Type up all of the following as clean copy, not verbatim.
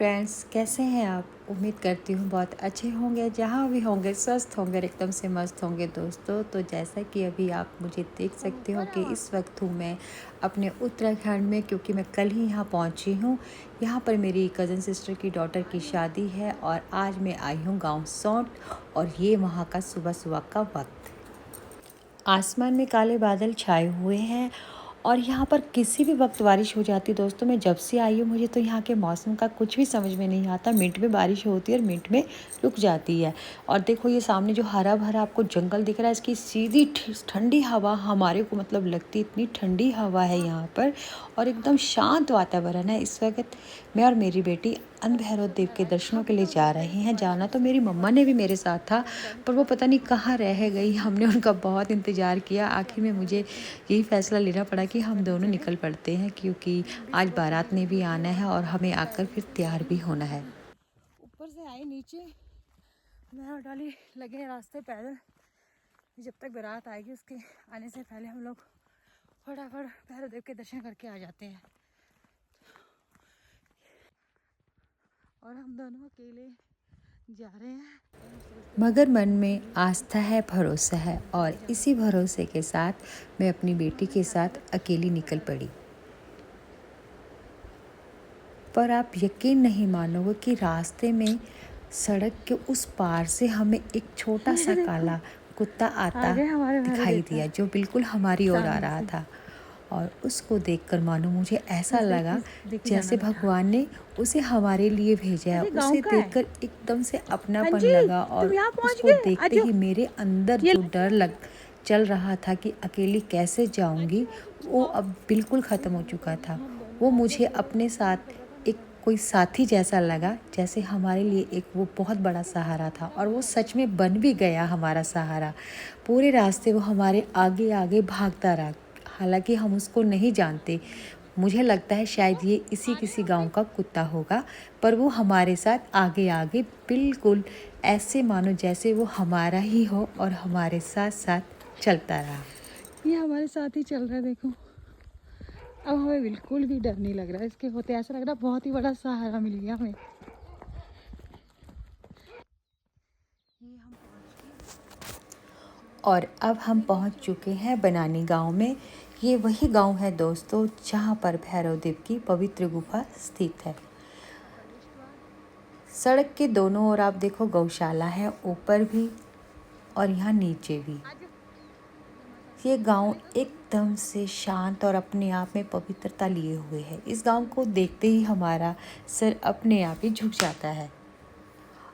Friends, कैसे हैं आप? उम्मीद करती हूँ बहुत अच्छे होंगे, जहाँ भी होंगे स्वस्थ होंगे, एकदम से मस्त होंगे दोस्तों। तो जैसा कि अभी आप मुझे देख सकते हो कि इस वक्त हूँ मैं अपने उत्तराखंड में, क्योंकि मैं कल ही यहाँ पहुँची हूँ। यहाँ पर मेरी कज़न सिस्टर की डॉटर की शादी है और आज मैं आई हूँ गाँव सौंठ। और ये वहाँ का सुबह सुबह का वक्त, आसमान में काले बादल छाए हुए हैं और यहाँ पर किसी भी वक्त बारिश हो जाती है दोस्तों। मैं जब से आई हूँ मुझे तो यहाँ के मौसम का कुछ भी समझ में नहीं आता। मिनट में बारिश होती है और मिनट में रुक जाती है। और देखो ये सामने जो हरा भरा आपको जंगल दिख रहा है, इसकी सीधी ठंडी हवा हमारे को मतलब लगती, इतनी ठंडी हवा है यहाँ पर। और एकदम शांत वातावरण है। इस वक्त मैं और मेरी बेटी अन्न भैरव देव के दर्शनों के लिए जा रहे हैं। जाना तो मेरी मम्मा ने भी मेरे साथ था, पर वो पता नहीं कहाँ रह गई। हमने उनका बहुत इंतज़ार किया। आखिर में मुझे यही फैसला लेना पड़ा कि हम दोनों निकल पड़ते हैं, क्योंकि आज बारात ने भी आना है और हमें आकर फिर तैयार भी होना है। ऊपर से आए नीचे, मैं और डाली लगे हैं रास्ते पैदल। जब तक बारात आएगी उसके आने से पहले हम लोग फटाफट भैरव देव के दर्शन करके आ जाते हैं। और हम दोनों अकेले जा रहे हैं, मगर मन में आस्था है, भरोसा है, और इसी भरोसे के साथ मैं अपनी बेटी के साथ अकेली निकल पड़ी। पर आप यकीन नहीं मानोगे कि रास्ते में सड़क के उस पार से हमें एक छोटा सा काला कुत्ता आता दिखाई दिया, जो बिल्कुल हमारी ओर आ रहा था। और उसको देखकर मानो मुझे ऐसा लगा जैसे भगवान ने उसे हमारे लिए भेजा है। उसे देखकर एकदम से अपनापन लगा और उसको देखते ही मेरे अंदर जो डर चल रहा था कि अकेली कैसे जाऊंगी, वो अब बिल्कुल ख़त्म हो चुका था। वो मुझे अपने साथ एक कोई साथी जैसा लगा, जैसे हमारे लिए एक वो बहुत बड़ा सहारा था। और वो सच में बन भी गया हमारा सहारा। पूरे रास्ते वो हमारे आगे आगे भागता रहा, हालांकि हम उसको नहीं जानते। मुझे लगता है शायद ये इसी किसी गांव का कुत्ता होगा, पर वो हमारे साथ आगे आगे बिल्कुल ऐसे मानो जैसे वो हमारा ही हो और हमारे साथ साथ चलता रहा। ये हमारे साथ ही चल रहा है। देखो अब हमें बिल्कुल भी डर नहीं लग रहा है इसके होते। ऐसा लग रहा है बहुत ही बड़ा सहारा मिल गया हमें। और अब हम पहुंच चुके हैं बनानी गांव में। ये वही गांव है दोस्तों जहां पर भैरव देव की पवित्र गुफा स्थित है। सड़क के दोनों ओर आप देखो गौशाला है, ऊपर भी और यहाँ नीचे भी। ये गांव एकदम से शांत और अपने आप में पवित्रता लिए हुए है। इस गांव को देखते ही हमारा सिर अपने आप ही झुक जाता है।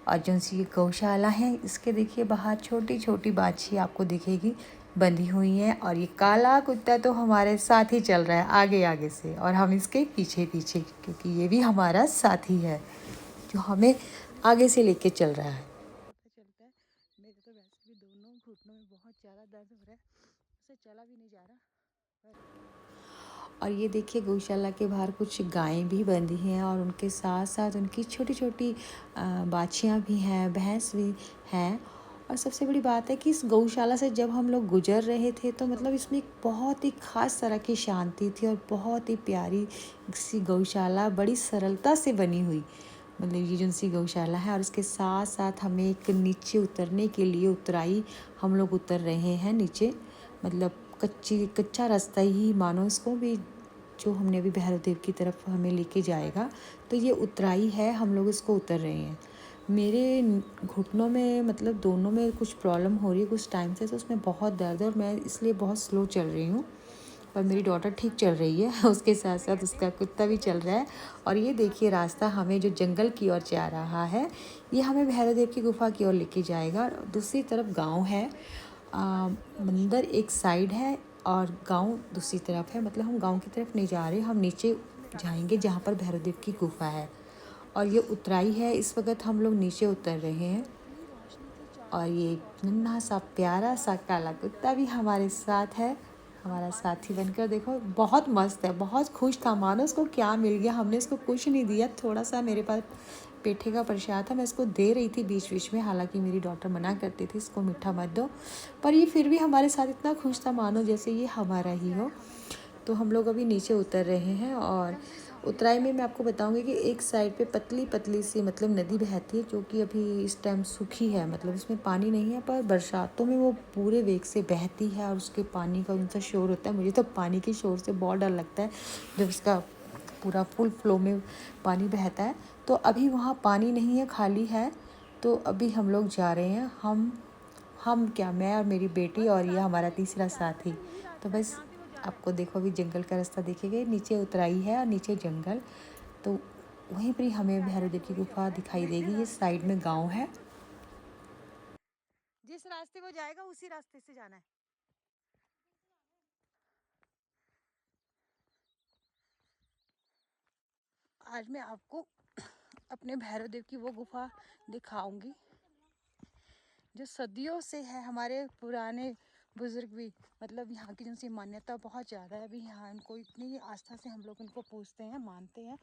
और जो सी ये गौशाला है, इसके देखिए बाहर छोटी छोटी बाछी आपको दिखेगी बंधी हुई हैं। और ये काला कुत्ता तो हमारे साथ ही चल रहा है आगे आगे से, और हम इसके पीछे पीछे, क्योंकि ये भी हमारा साथी है जो हमें आगे से लेके चल रहा है। चलता है। मेरे तो वैसे भी दोनों घुटनों में बहुत ज़्यादा दर्द हो रहा है, उससे चला भी नहीं जा रहा। और ये देखिए गौशाला के बाहर कुछ गायें भी बंधी हैं और उनके साथ साथ उनकी छोटी छोटी बाछियाँ भी हैं, भैंस भी हैं। और सबसे बड़ी बात है कि इस गौशाला से जब हम लोग गुजर रहे थे तो मतलब इसमें एक बहुत ही ख़ास तरह की शांति थी और बहुत ही प्यारी सी गौशाला, बड़ी सरलता से बनी हुई। मतलब ये जो सी गौशाला है, और इसके साथ साथ हमें एक नीचे उतरने के लिए उतराई हम लोग उतर रहे हैं नीचे। मतलब कच्चा रास्ता ही मानो इसको भी, जो हमने अभी भैरव देव की तरफ हमें लेके जाएगा। तो ये उतराई है, हम लोग इसको उतर रहे हैं। मेरे घुटनों में मतलब दोनों में कुछ प्रॉब्लम हो रही है कुछ टाइम से, तो उसमें बहुत दर्द है और मैं इसलिए बहुत स्लो चल रही हूँ। और मेरी डॉटर ठीक चल रही है, उसके साथ साथ उसका कुत्ता भी चल रहा है। और ये देखिए रास्ता हमें जो जंगल की ओर जा रहा है, ये हमें भैरव देव की गुफा की ओर लेके जाएगा। दूसरी तरफ गाँव है, मंदिर एक साइड है और गांव दूसरी तरफ है। मतलब हम गांव की तरफ नहीं जा रहे, हम नीचे जाएंगे जहां पर भैरव देव की गुफा है। और ये उतराई है, इस वक्त हम लोग नीचे उतर रहे हैं। और ये नन्हा सा प्यारा सा काला कुत्ता भी हमारे साथ है, हमारा साथी बनकर। देखो बहुत मस्त है, बहुत खुश था, मानो उसको क्या मिल गया। हमने इसको कुछ नहीं दिया, थोड़ा सा मेरे पास पेठे का प्रसाद था, मैं इसको दे रही थी बीच बीच में। हालांकि मेरी डॉटर मना करती थी इसको मीठा मत दो, पर ये फिर भी हमारे साथ इतना खुश था मानो जैसे ये हमारा ही हो। तो हम लोग अभी नीचे उतर रहे हैं और उतराई में मैं आपको बताऊंगी कि एक साइड पे पतली पतली सी मतलब नदी बहती है, जो कि अभी इस टाइम सूखी है, मतलब इसमें पानी नहीं है, पर बरसातों में वो पूरे वेग से बहती है और उसके पानी का उनसा शोर होता है। मुझे तो पानी के शोर से बहुत डर लगता है जब उसका पूरा फुल फ्लो में पानी बहता है। तो अभी वहाँ पानी नहीं है, खाली है। तो अभी हम लोग जा रहे हैं, हम क्या, मैं और मेरी बेटी और ये हमारा तीसरा साथी। तो बस आपको देखो अभी जंगल का रास्ता देखेंगे, नीचे उतराई है और नीचे जंगल। तो वहीं पर हमें भैरव देव की गुफा दिखाई देगी। ये साइड में गांव है। जिस रास्ते वो जाएगा उसी रास्ते से जाना है। आज मैं आपको अपने भैरव देव की वो गुफा दिखाऊंगी जो सदियों से है। हमारे पुराने बुजुर्ग भी, मतलब यहाँ की जिनकी मान्यता बहुत ज़्यादा है, अभी यहाँ इनको इतनी आस्था से हम लोग इनको पूजते हैं, मानते हैं।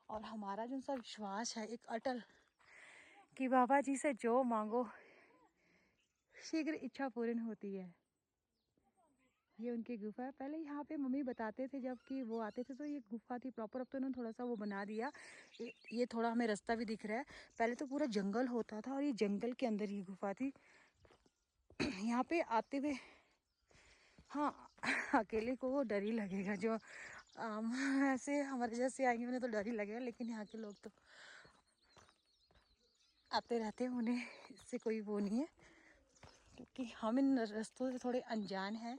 और हमारा जो सा विश्वास है एक अटल, कि बाबा जी से जो मांगो शीघ्र इच्छा पूर्ण होती है। ये उनकी गुफा है। पहले यहाँ पे मम्मी बताते थे जब कि वो आते थे तो ये गुफा थी प्रॉपर। अब तो उन्होंने थोड़ा सा वो बना दिया। ये थोड़ा हमें रास्ता भी दिख रहा है। पहले तो पूरा जंगल होता था और ये जंगल के अंदर ये गुफा थी। यहाँ पे आते हुए हाँ अकेले को वो डर ही लगेगा, जो ऐसे हमारे जैसे आएंगे उन्हें तो डर ही लगेगा, लेकिन यहाँ के लोग तो आते रहते हैं, उन्हें इससे कोई वो नहीं है, क्योंकि हम इन रास्तों से थोड़े अनजान हैं।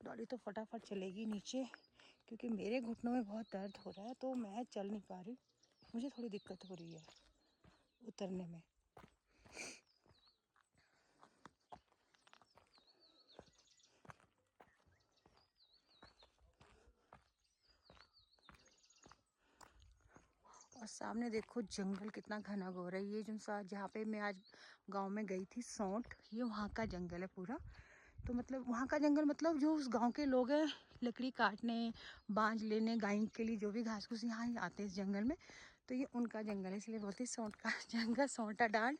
गाड़ी तो फटाफट चलेगी नीचे, क्योंकि मेरे घुटनों में बहुत दर्द हो रहा है, तो मैं चल नहीं पा रही। मुझे थोड़ी दिक्कत हो रही है उतरने में। और सामने देखो जंगल कितना घना घोर है। ये जो जहाँ पे मैं आज गांव में गई थी सौंठ, ये वहाँ का जंगल है पूरा। तो मतलब वहाँ का जंगल, मतलब जो उस गांव के लोग हैं लकड़ी काटने, बांझ लेने, गाय के लिए जो भी घास फूस यहाँ ही आते हैं इस जंगल में, तो ये उनका जंगल है, इसलिए बोलते हैं सौंठ का जंगल, सौंठा डांड।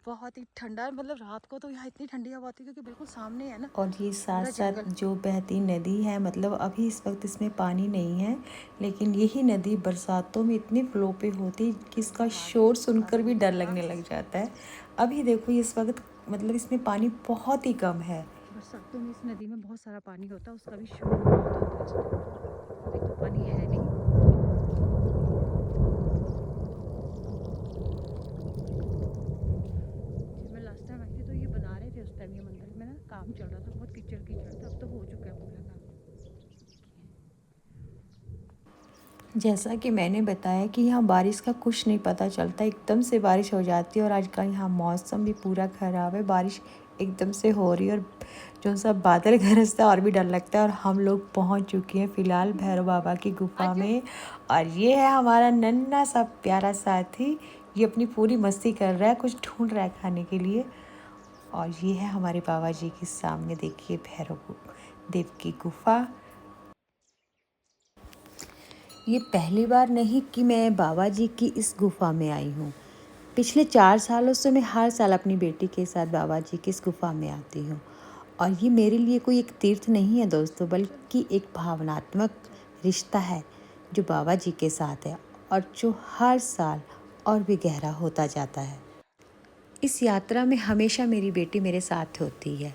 बहुत ही ठंडा, मतलब रात को तो यहाँ इतनी ठंडी हवा होती है क्योंकि बिल्कुल सामने है ना और ये साथ पूरा साथ जंगल। जो बहती नदी है, मतलब अभी इस वक्त इसमें पानी नहीं है, लेकिन यही नदी बरसातों में इतनी फ्लो पे होती है कि इसका शोर सुनकर भी डर लगने लग जाता है। अभी देखो इस वक्त मतलब इसमें पानी बहुत ही कम है। बरसातों में इस नदी में बहुत सारा पानी होता है, उसका भी शोर बहुत होता है इस टाइम। अभी तो पानी है नहीं। जब मैं लास्ट टाइम आई थी तो ये बना रहे थे, उस टाइम ये मंदिर में ना काम चल रहा था, बहुत कीचड़ कीचड़ था। अब तो हो चुका है पूरा काम। जैसा कि मैंने बताया कि यहाँ बारिश का कुछ नहीं पता चलता, एकदम से बारिश हो जाती है। और आज का यहाँ मौसम भी पूरा ख़राब है, बारिश एकदम से हो रही है और जो सा बादल गरजता है और भी डर लगता है। और हम लोग पहुँच चुके हैं फ़िलहाल भैरव बाबा की गुफा में। और ये है हमारा नन्हा सा प्यारा साथी, ये अपनी पूरी मस्ती कर रहा है, कुछ ढूंढ रहा है खाने के लिए। और ये है हमारे बाबा जी के सामने, देखिए भैरव देव की गुफा। ये पहली बार नहीं कि मैं बाबा जी की इस गुफा में आई हूँ। पिछले 4 सालों से मैं हर साल अपनी बेटी के साथ बाबा जी की इस गुफा में आती हूँ। और ये मेरे लिए कोई एक तीर्थ नहीं है दोस्तों, बल्कि एक भावनात्मक रिश्ता है जो बाबा जी के साथ है, और जो हर साल और भी गहरा होता जाता है। इस यात्रा में हमेशा मेरी बेटी मेरे साथ होती है।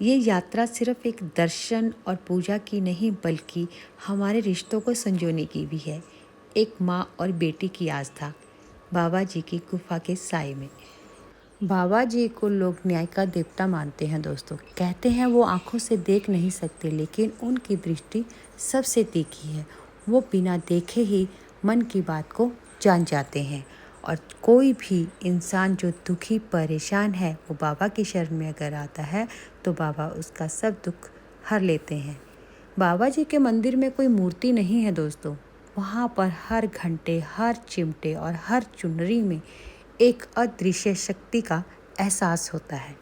ये यात्रा सिर्फ एक दर्शन और पूजा की नहीं, बल्कि हमारे रिश्तों को संजोने की भी है। एक माँ और बेटी की आस्था बाबा जी की गुफा के साए में। बाबा जी को लोग न्याय का देवता मानते हैं दोस्तों। कहते हैं वो आंखों से देख नहीं सकते, लेकिन उनकी दृष्टि सबसे तीखी है। वो बिना देखे ही मन की बात को जान जाते हैं। और कोई भी इंसान जो दुखी परेशान है, वो बाबा की शरण में अगर आता है तो बाबा उसका सब दुख हर लेते हैं। बाबा जी के मंदिर में कोई मूर्ति नहीं है दोस्तों। वहाँ पर हर घंटे, हर चिमटे और हर चुनरी में एक अदृश्य शक्ति का एहसास होता है।